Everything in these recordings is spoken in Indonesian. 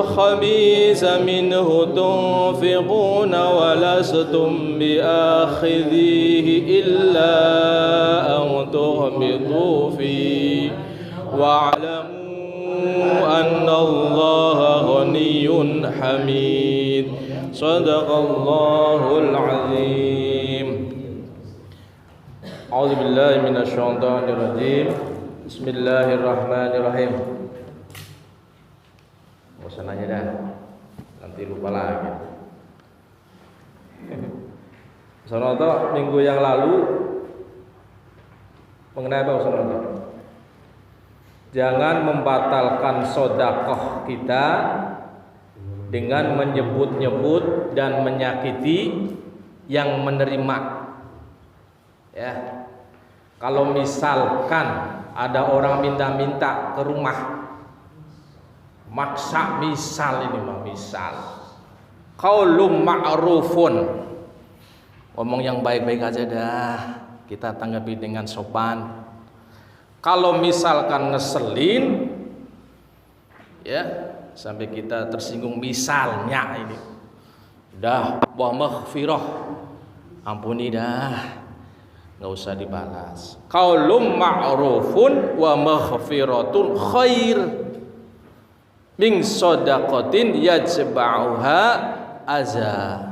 الخبيث منه تنفقون ولستم بآخذيه إلا أن تغمضوا فيه واعلموا أن الله غني حميد صدق الله العظيم. أعوذ بالله من الشيطان الرجيم. بسم الله الرحمن الرحيم. Bosan aja dah, nanti lupa lagi. Sonoto minggu yang lalu mengenai apa Sonoto? Jangan membatalkan sodakoh kita dengan menyebut-nyebut dan menyakiti yang menerima. Ya, kalau misalkan ada orang minta-minta ke rumah, maksa, misal ini mah misal, qaulun ma'rufun, ngomong yang baik-baik aja dah, kita tanggapi dengan sopan. Kalau misalkan ngeselin, ya sampai kita tersinggung, misalnya ini, dah wa maghfirah, ampuni dah, nggak usah dibalas. Qaulun ma'rufun wa maghfiratun khair min shadaqatin yajba'uha aza.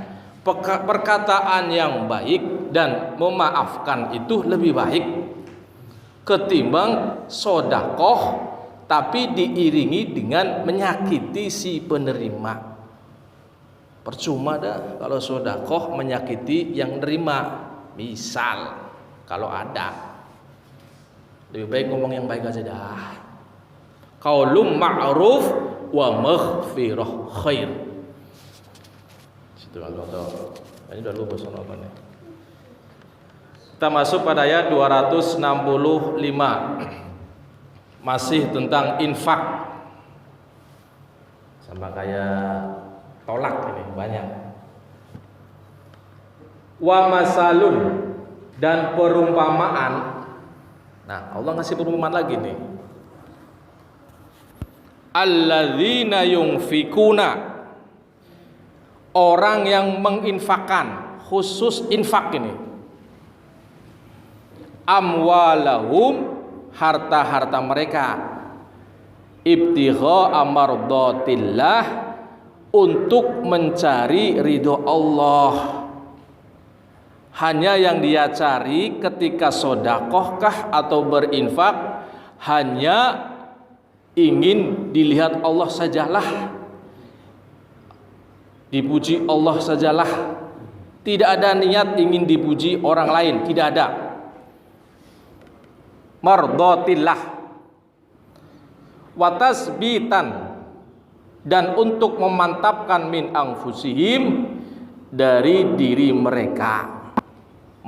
Perkataan yang baik dan memaafkan itu lebih baik ketimbang sodakoh tapi diiringi dengan menyakiti si penerima. Percuma dah kalau sodakoh menyakiti yang nerima. Misal kalau ada, lebih baik ngomong yang baik aja dah. Qaulun ma'ruf wa maghfirah khair. Situ kalau ini udah lupa soal apa nih. Kita masuk pada ayat 265. Masih tentang infak. Sama kayak tolak ini banyak. Wa masalun, dan perumpamaan. Nah, Allah ngasih perumpamaan lagi nih. Alladzina yunfikuna, orang yang menginfakkan, khusus infak ini. Amwalahum, harta-harta mereka, ibtigha amardatillah, untuk mencari ridho Allah. Hanya yang dia cari ketika sodakohkah atau berinfak, hanya ingin dilihat Allah sajalah, dipuji Allah sajalah, tidak ada niat ingin dipuji orang lain, tidak ada. Mardatillah wa tasbitan, dan untuk memantapkan min anfusihim, dari diri mereka.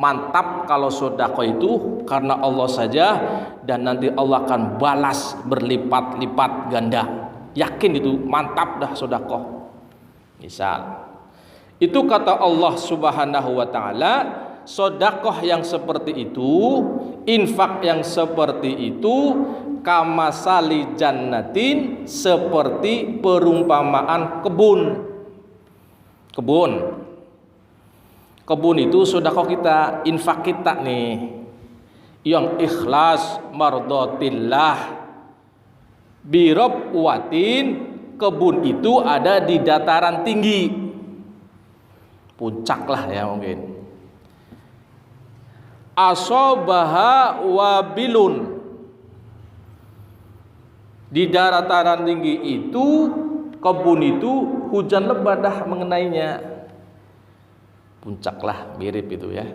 Mantap kalau sedekah itu karena Allah saja, dan nanti Allah akan balas berlipat-lipat ganda. Yakin itu, mantap dah sedekah. Misal itu kata Allah Subhanahu wa taala, sedekah yang seperti itu, infak yang seperti itu, kamasali jannatin, seperti perumpamaan kebun. Kebun itu sedekah kita, infak kita nih, yang ikhlas mardatillah birabwatin. Kebun itu ada di dataran tinggi, puncak lah ya mungkin. Asobaha wabilun, di dataran tinggi itu, kebun itu hujan lebat dah mengenainya, puncak lah, mirip itu ya.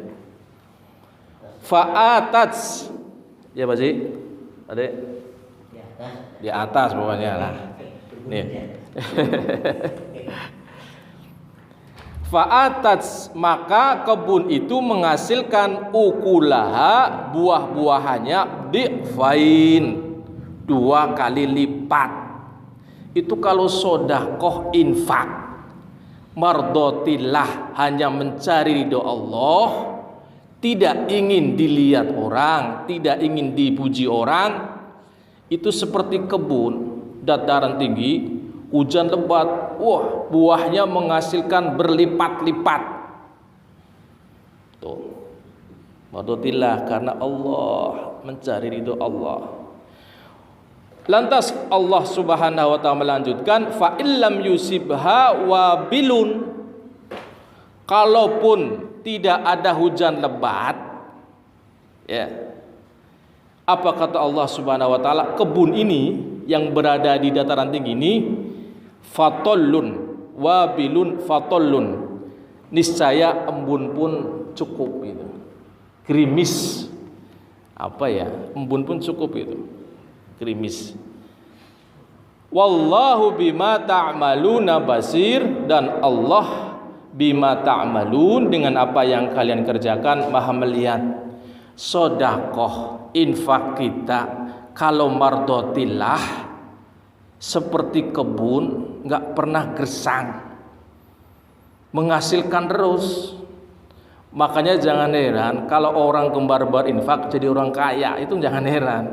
Fa'atats, ya Pak Ji, Adek, di atas pokoknya lah. Nih. Fa'atats, maka kebun itu menghasilkan ukulaha, buah-buahannya, difain, 2 kali lipat. Itu kalau sodakoh infak. Mardotillah, hanya mencari ridho Allah, tidak ingin dilihat orang, tidak ingin dipuji orang. Itu seperti kebun dataran tinggi, hujan lebat, wah buahnya menghasilkan berlipat-lipat. Tuh, mardotillah, karena Allah, mencari ridho Allah. Lantas Allah Subhanahu wa taala melanjutkan, fa illam yusibha wabilun, kalaupun tidak ada hujan lebat, ya, apa kata Allah Subhanahu wa taala, kebun ini yang berada di dataran tinggi ini, fatollun wabilun fatollun, niscaya embun pun cukup gitu. Gerimis, apa ya, embun pun cukup itu, gerimis. Wallahu bima ta'maluna basir, dan Allah bima ta'malun, dengan apa yang kalian kerjakan maha melihat. Sodakoh, infak kita kalau mardotillah seperti kebun, nggak pernah gersang, menghasilkan terus. Makanya jangan heran kalau orang gemar berinfak jadi orang kaya, itu jangan heran.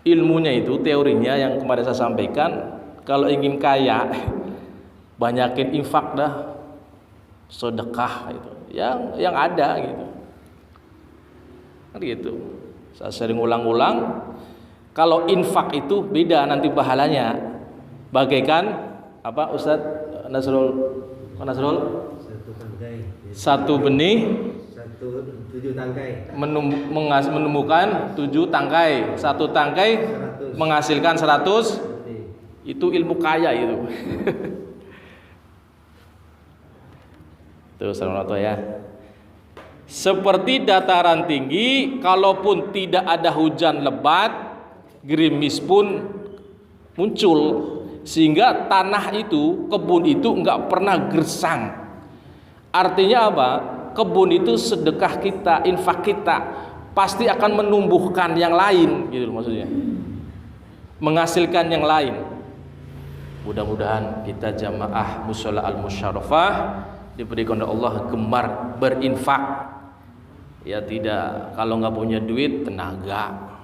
Ilmunya itu, teorinya yang kemarin saya sampaikan, kalau ingin kaya banyakin infak dah, sedekah itu yang ada gitu. Kan gitu. Saya sering ulang-ulang, kalau infak itu beda nanti pahalanya. Bagaikan apa Ustadz Nasrul? Satu benih, tujuh tangkai, menemukan 7 tangkai, satu tangkai 100. Menghasilkan 100. Itu ilmu kaya itu. Tuh saudara ya. Seperti dataran tinggi, kalaupun tidak ada hujan lebat, gerimis pun muncul, sehingga tanah itu, kebun itu enggak pernah gersang. Artinya apa? Kebun itu sedekah kita, infak kita pasti akan menumbuhkan yang lain, gitu maksudnya, menghasilkan yang lain. Mudah-mudahan kita jamaah mushola al-musyarafah diberikan oleh Allah gemar berinfak. Ya tidak, kalau nggak punya duit, tenaga,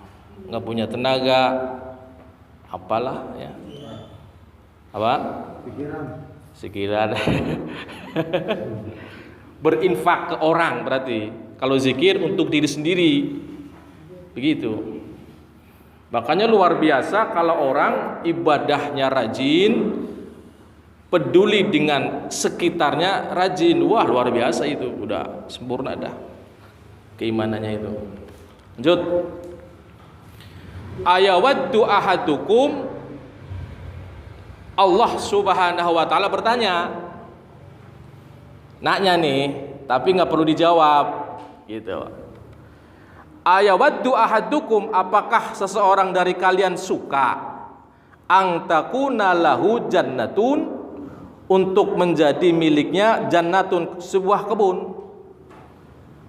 nggak punya tenaga, apalah ya, apa? Sikiran. Berinfak ke orang berarti. Kalau zikir untuk diri sendiri, begitu. Makanya luar biasa kalau orang ibadahnya rajin, peduli dengan sekitarnya rajin. Wah luar biasa itu, udah sempurna dah keimanannya itu. Lanjut. Ayawaddu ahadukum, Allah Subhanahu wa taala bertanya, nanya nih, tapi nggak perlu dijawab, gitu. Ayawaddu ahadukum, apakah seseorang dari kalian suka ang takuna lahu jannatun, untuk menjadi miliknya jannatun, sebuah kebun,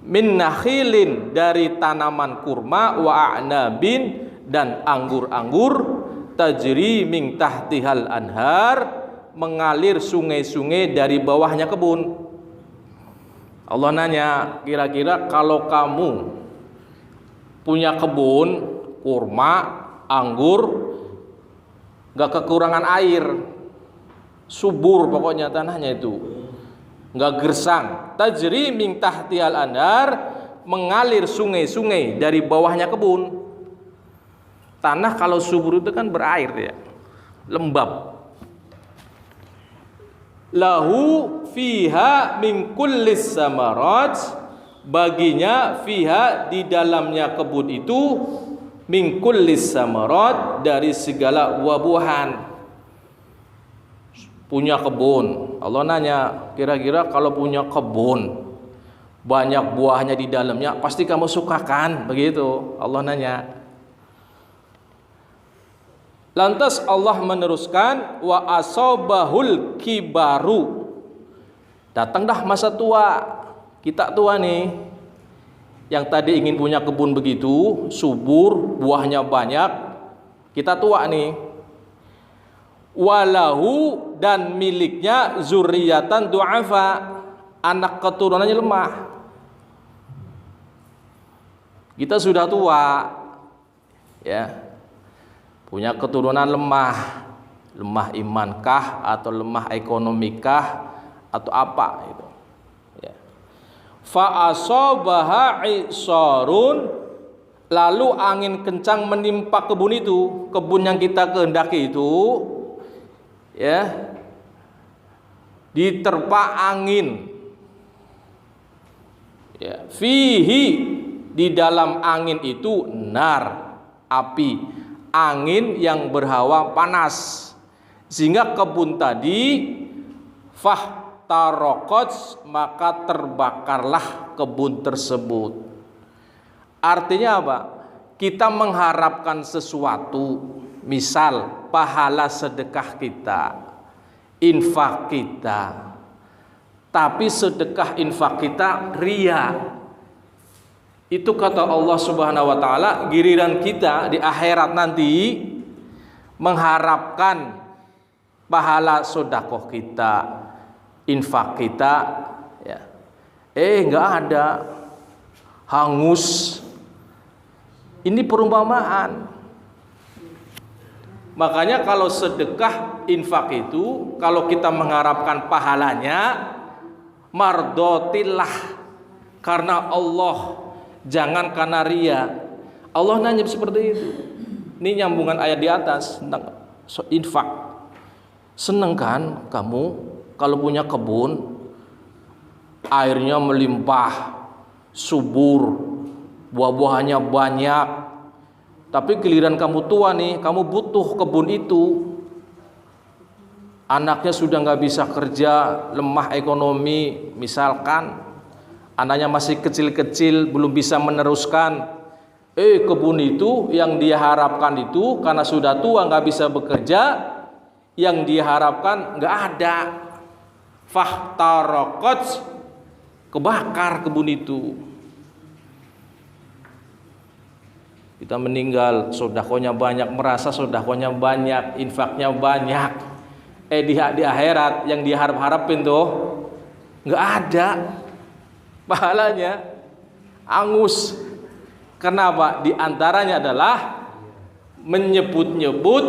min nakhilin, dari tanaman kurma, wa a'nabin, dan anggur-anggur, tajri min tahtihal anhar, mengalir sungai-sungai dari bawahnya kebun. Allah nanya, kira-kira kalau kamu punya kebun kurma, anggur, gak kekurangan air, subur pokoknya tanahnya itu, gak gersang, tajri min tahtihal anhar, mengalir sungai-sungai dari bawahnya kebun. Tanah kalau subur itu kan berair ya, lembab. Lahu fiha min kullis samarat, baginya fiha, di dalamnya kebun itu, min kullis samarat, dari segala buah-buahan. Punya kebun, Allah nanya, kira-kira kalau punya kebun banyak buahnya di dalamnya, pasti kamu suka kan? Begitu Allah nanya. Lantas Allah meneruskan, wa asobahul kibaru, datang dah masa tua, kita tua nih, yang tadi ingin punya kebun begitu subur, buahnya banyak, kita tua nih. Walahu, dan miliknya zurriyatan du'afa, anak keturunannya lemah. Kita sudah tua ya, punya keturunan lemah, lemah imankah atau lemah ekonomikah atau apa itu. Ya. Fa asabaha isarun, lalu angin kencang menimpa kebun itu, kebun yang kita kehendaki itu, ya, diterpa angin. Ya, fihi, di dalam angin itu nar, api, angin yang berhawa panas, sehingga kebun tadi fahtaraqat, maka terbakarlah kebun tersebut. Artinya apa? Kita mengharapkan sesuatu, misal pahala sedekah kita, infak kita, tapi sedekah infak kita ria. Itu kata Allah Subhanahu wa taala, giliran kita di akhirat nanti mengharapkan pahala sedekah kita, infak kita, ya. Enggak ada, hangus. Ini perumpamaan. Makanya kalau sedekah infak itu, kalau kita mengharapkan pahalanya, mardotillah, karena Allah, jangan karena ria. Allah nanya seperti itu. Ini nyambungan ayat di atas tentang infak. Seneng kan kamu kalau punya kebun, airnya melimpah, subur, buah-buahannya banyak, tapi giliran kamu tua nih, kamu butuh kebun itu, anaknya sudah nggak bisa kerja, lemah ekonomi, misalkan anaknya masih kecil-kecil, belum bisa meneruskan, kebun itu yang dia harapkan itu karena sudah tua nggak bisa bekerja, yang dia harapkan nggak ada, fahtaraqat, kebakar kebun itu. Kita meninggal, sedekahnya banyak, merasa sedekahnya banyak, infaknya banyak. Di akhirat yang diharap-harapin tuh nggak ada pahalanya, angus. Kenapa? Di antaranya adalah menyebut-nyebut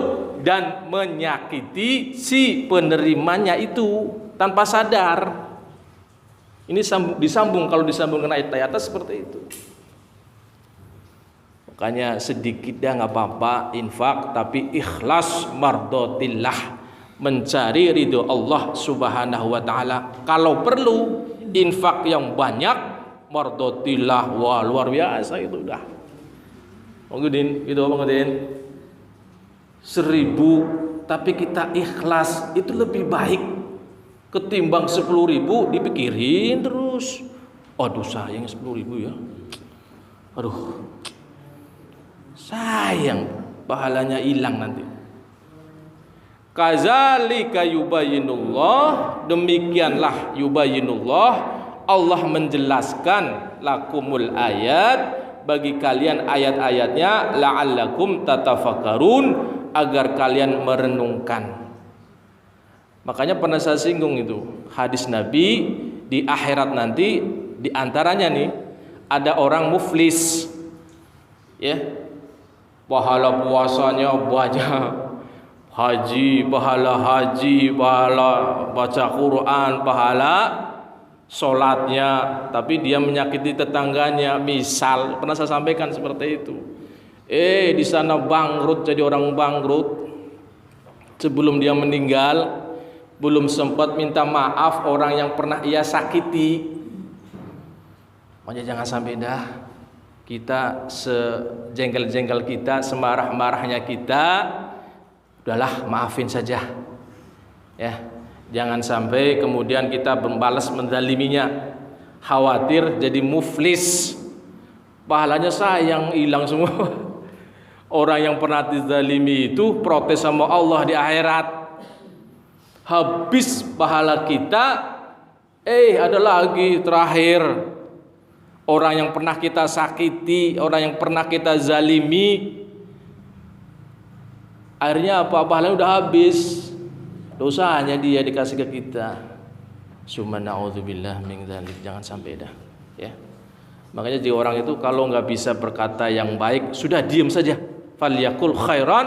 dan menyakiti si penerimanya itu tanpa sadar. Ini disambung, kalau disambung dengan ayat atas seperti itu. Makanya sedikit dah nggak apa-apa infak, tapi ikhlas mardotillah, mencari ridho Allah Subhanahu wa taala. Kalau perlu infak yang banyak, mardotillah, wah luar biasa itu dah. Mengudin, gitu mengudin. 1.000 tapi kita ikhlas, itu lebih baik ketimbang 10.000 dipikirin terus. Aduh sayang 10.000 ya. Aduh, sayang, pahalanya hilang nanti. Kazalika yubayyinullah, demikianlah yubayyinullah, Allah menjelaskan lakumul ayat, bagi kalian ayat-ayatnya, la'allakum tatafakkarun, agar kalian merenungkan. Makanya pernah saya singgung itu hadis Nabi, di akhirat nanti di antaranya nih ada orang muflis, ya, pahala puasanya banyak, haji, pahala baca Quran, pahala sholatnya, tapi dia menyakiti tetangganya, misal. Pernah saya sampaikan seperti itu. Di sana bangkrut, jadi orang bangkrut, sebelum dia meninggal belum sempat minta maaf orang yang pernah ia sakiti. Makanya jangan sampai dah kita sejengkel-jengkel kita, semarah-marahnya kita, udahlah maafin saja, ya. Jangan sampai kemudian kita membalas menzaliminya, khawatir jadi muflis, pahalanya sayang hilang semua. Orang yang pernah dizalimi itu protes sama Allah di akhirat, habis pahala kita. Ada lagi terakhir, orang yang pernah kita sakiti, orang yang pernah kita zalimi, akhirnya apa? Pahalanya udah habis, dosanya dia dikasih ke kita. Summa na'udzubillah min dzalik, jangan sampai dah, ya. Makanya di orang itu kalau nggak bisa berkata yang baik, sudah diam saja. Falyakul khairan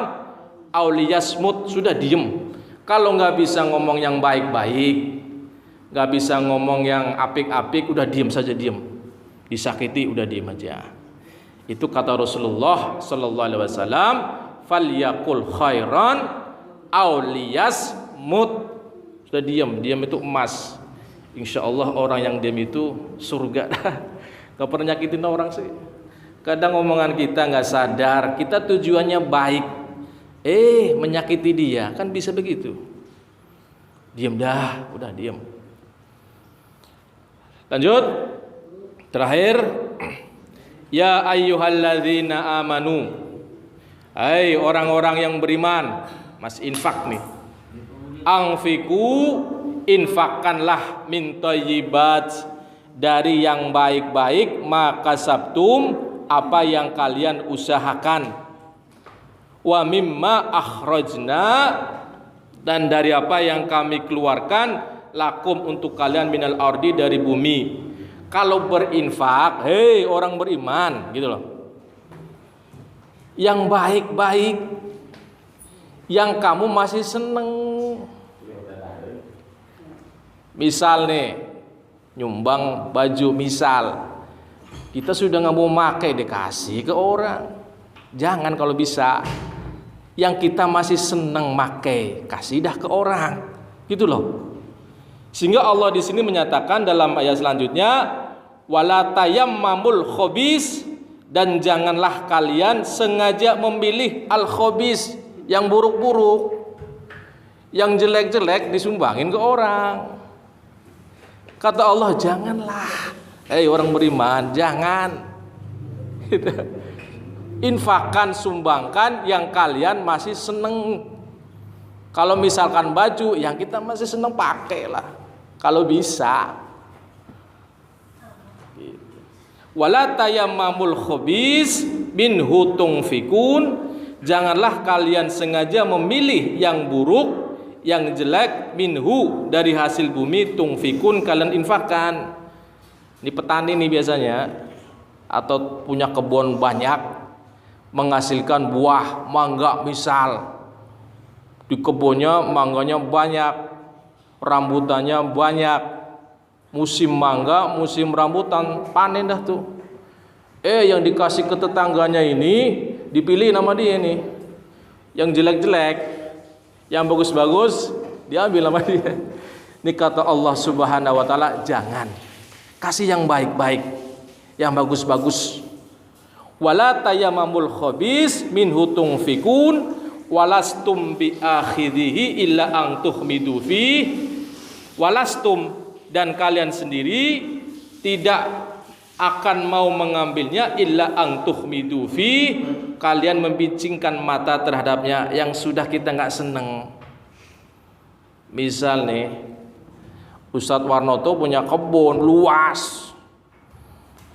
aw liyasmut, sudah diam. Kalau nggak bisa ngomong yang baik-baik, nggak bisa ngomong yang apik-apik, udah diem saja, diem. Disakiti udah diem aja. Itu kata Rasulullah sallallahu alaihi wasallam, falyakul khairan aw liyasmut. Sudah diam, diam itu emas. Insya Allah orang yang diam itu surga. Gak pernah nyakitin orang sih. Kadang omongan kita nggak sadar, kita tujuannya baik, menyakiti dia, kan bisa begitu. Diam dah, udah diam. Lanjut, terakhir, ya ayyuhalladzina amanu, hai orang-orang yang beriman, mas infak nih, anfiku, infakkanlah min thayyibat, dari yang baik-baik, maka sabtum, apa yang kalian usahakan, wa mimma akhrajna, dan dari apa yang kami keluarkan, lakum untuk kalian minal ardi, dari bumi. Kalau berinfak, hei orang beriman, gitu loh, yang baik-baik, yang kamu masih seneng. Misal nih, nyumbang baju, misal kita sudah nggak mau pakai, dikasih ke orang. Jangan, kalau bisa yang kita masih seneng pakai, kasih dah ke orang, gitu loh. Sehingga Allah di sini menyatakan dalam ayat selanjutnya, wala tayammamul khabis, dan janganlah kalian sengaja memilih al khabis, yang buruk-buruk, yang jelek-jelek disumbangin ke orang. Kata Allah, janganlah, orang beriman, jangan. Infakkan, sumbangkan yang kalian masih seneng. Kalau misalkan baju yang kita masih seneng, pakailah kalau bisa. Wala tayammamul khabis minhu tunfikun, janganlah kalian sengaja memilih yang buruk, yang jelek, minhu, dari hasil bumi, tungfikun, kalian infakkan. Ini petani nih biasanya, atau punya kebun banyak, menghasilkan buah mangga misal, di kebunnya mangganya banyak, rambutannya banyak, musim mangga, musim rambutan, panen dah tuh. Yang dikasih ke tetangganya ini dipilih nama dia nih, yang jelek-jelek. Yang bagus-bagus diambil sama dia. Ini kata Allah Subhanahu wa taala, jangan. Kasih yang baik-baik, yang bagus-bagus. Wala tayammamul khabis minhu tunfikun walastum bi akhidhihi illa an tuhmidu fi. Walastum, dan kalian sendiri tidak akan mau mengambilnya illa an tuhmidu fi, kalian membincingkan mata terhadapnya, yang sudah kita nggak seneng. Misal nih, Ustadz Warnoto punya kebun luas,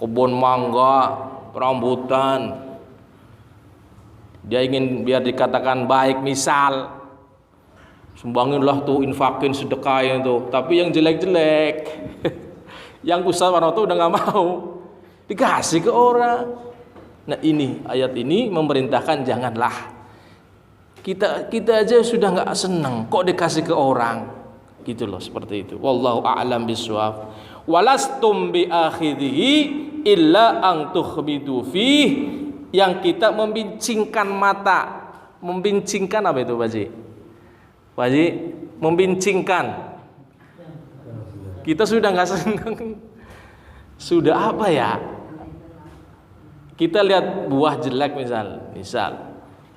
kebun mangga, rambutan, dia ingin biar dikatakan baik, misal sumbanginlah tuh, infakin, sedekahin tuh, tapi yang jelek-jelek yang Ustadz Warnoto udah nggak mau, dikasih ke orang. Nah, ini ayat ini memerintahkan janganlah. Kita aja sudah nggak senang, kok dikasih ke orang, gitu loh, seperti itu. Wallahu a'lam bishawab. Walastum bi akhidhihi illa an tukhbidu fih, yang kita membincingkan mata. Membincingkan apa itu, Pak Haji? Pak Haji, membincingkan. Kita sudah nggak senang, sudah apa ya? Kita lihat buah jelek misal,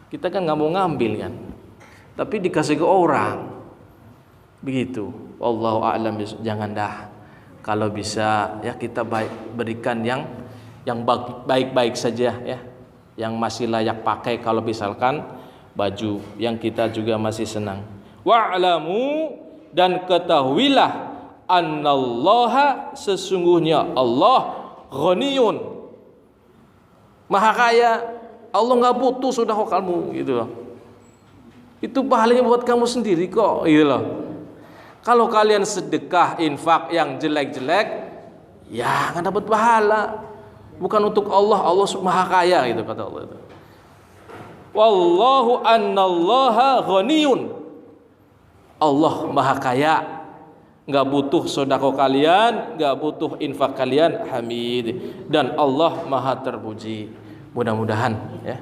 kita kan nggak mau ngambil kan, tapi dikasih ke orang, begitu. Wallahu a'lam, jangan dah. Kalau bisa ya kita berikan yang baik-baik saja ya, yang masih layak pakai. Kalau misalkan baju yang kita juga masih senang. Wa'lamu, dan ketahuilah, annallaha, sesungguhnya Allah, ghaniyun, maha kaya. Allah nggak butuh sedekah kamu, gitu loh. Itu pahalanya buat kamu sendiri kok, gitu loh. Kalau kalian sedekah, infak yang jelek-jelek, ya nggak dapat pahala. Bukan untuk Allah, Allah maha kaya, gitu kata Allah itu. Wallahu annallaha ghaniyun, Allah maha kaya, nggak butuh sodako kalian, nggak butuh infak kalian. Hamid, dan Allah maha terpuji. Mudah-mudahan ya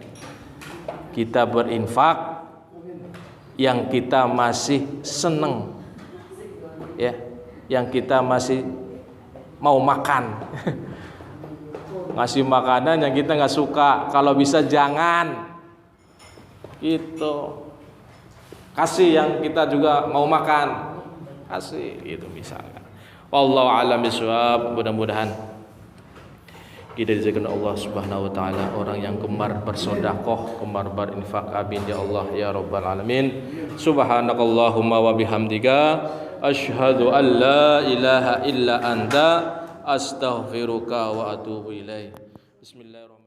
kita berinfak yang kita masih seneng, ya, yang kita masih mau makan. Ngasih makanan yang kita nggak suka, kalau bisa jangan. Gitu. Kasih yang kita juga mau makan, kasih itu misalkan. Wallahu a'lam bishawab. Mudah-mudahan kita dijaga Allah Subhanahu wa taala orang yang gemar bersedekah, gemar berinfak. Amin ya Allah ya rabbal alamin. Subhanakallahumma wa bihamdika asyhadu an la ilaha illa anta astaghfiruka wa atubu ilaik. Bismillahirrahmanirrahim.